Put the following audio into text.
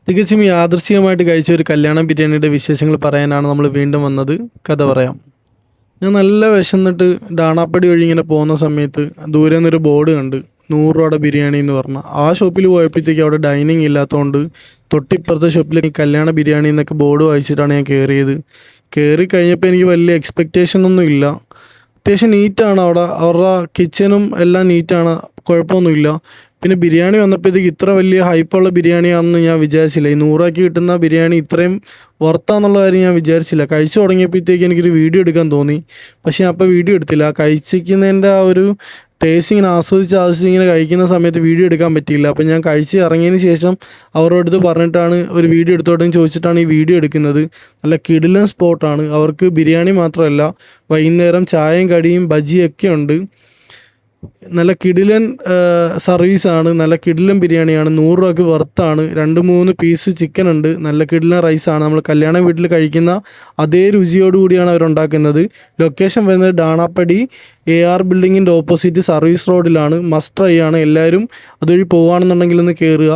തികച്ചും യാദൃശ്ചികമായിട്ട് കഴിച്ച ഒരു കല്യാണ ബിരിയാണിയുടെ വിശേഷങ്ങൾ പറയാനാണ് നമ്മൾ വീണ്ടും വന്നത്. കഥ പറയാം. ഞാൻ നല്ല വിശന്നിട്ട് ഡാണാപ്പടി വഴി ഇങ്ങനെ പോകുന്ന സമയത്ത് ദൂരെ നിന്നൊരു ബോർഡ് കണ്ട് 100 രൂപയുടെ ബിരിയാണി എന്ന് പറഞ്ഞാൽ ആ ഷോപ്പിൽ പോയപ്പോഴത്തേക്ക് അവിടെ ഡൈനിങ് ഇല്ലാത്തതുകൊണ്ട് തൊട്ടിപ്പുറത്തെ ഷോപ്പിൽ കല്യാണ ബിരിയാണി എന്നൊക്കെ ബോർഡ് വായിച്ചിട്ടാണ് ഞാൻ കയറിയത്. കയറി കഴിഞ്ഞപ്പോൾ എനിക്ക് വലിയ എക്സ്പെക്റ്റേഷൻ ഒന്നും ഇല്ല. അത്യാവശ്യം നീറ്റാണ് അവിടെ, അവരുടെ കിച്ചനും എല്ലാം നീറ്റാണ്, കുഴപ്പമൊന്നുമില്ല. പിന്നെ ബിരിയാണി വന്നപ്പോഴത്തേക്ക് ഇത്ര വലിയ ഹൈപ്പുള്ള ബിരിയാണിയാണെന്ന് ഞാൻ വിചാരിച്ചില്ല. ഈ 100 രൂപയ്ക്ക് കിട്ടുന്ന ബിരിയാണി ഇത്രയും വർത്താന്നുള്ള കാര്യം ഞാൻ വിചാരിച്ചില്ല. കഴിച്ചു തുടങ്ങിയപ്പോഴത്തേക്ക് എനിക്കൊരു വീഡിയോ എടുക്കാൻ തോന്നി. പക്ഷേ അപ്പോൾ വീഡിയോ എടുത്തില്ല. കഴിച്ചിരിക്കുന്നതിൻ്റെ ആ ഒരു ടേസ്റ്റ് ഇങ്ങനെ ആസ്വദിച്ച് ഇങ്ങനെ കഴിക്കുന്ന സമയത്ത് വീഡിയോ എടുക്കാൻ പറ്റിയില്ല. അപ്പോൾ ഞാൻ കഴിച്ച് ഇറങ്ങിയതിന് ശേഷം അവരുടെ അടുത്ത് പറഞ്ഞിട്ടാണ് ഒരു വീഡിയോ എടുത്തോട്ടെന്ന് ചോദിച്ചിട്ടാണ് ഈ വീഡിയോ എടുക്കുന്നത്. നല്ല കിടിലൻ സ്പോട്ടാണ്. അവർക്ക് ബിരിയാണി മാത്രമല്ല, വൈകുന്നേരം ചായയും കടിയും ബജിയൊക്കെ ഉണ്ട്. നല്ല കിടിലൻ സർവീസാണ്, നല്ല കിടിലൻ ബിരിയാണിയാണ്. 100 രൂപയ്ക്ക് വർത്താണ്. 2-3 പീസ് ചിക്കൻ ഉണ്ട്. നല്ല കിടിലൻ റൈസാണ്. നമ്മൾ കല്യാണ വീട്ടിൽ കഴിക്കുന്ന അതേ രുചിയോടുകൂടിയാണ് അവരുണ്ടാക്കുന്നത്. ലൊക്കേഷൻ വരുന്നത് ഡാണാപ്പടി AR ബിൽഡിങ്ങിൻ്റെ ഓപ്പോസിറ്റ് സർവീസ് റോഡിലാണ്. മസ്റ്റ് ട്രൈ ആണ്. എല്ലാവരും അതുവഴി പോവുകയാണെന്നുണ്ടെങ്കിൽ ഒന്ന് കയറുക.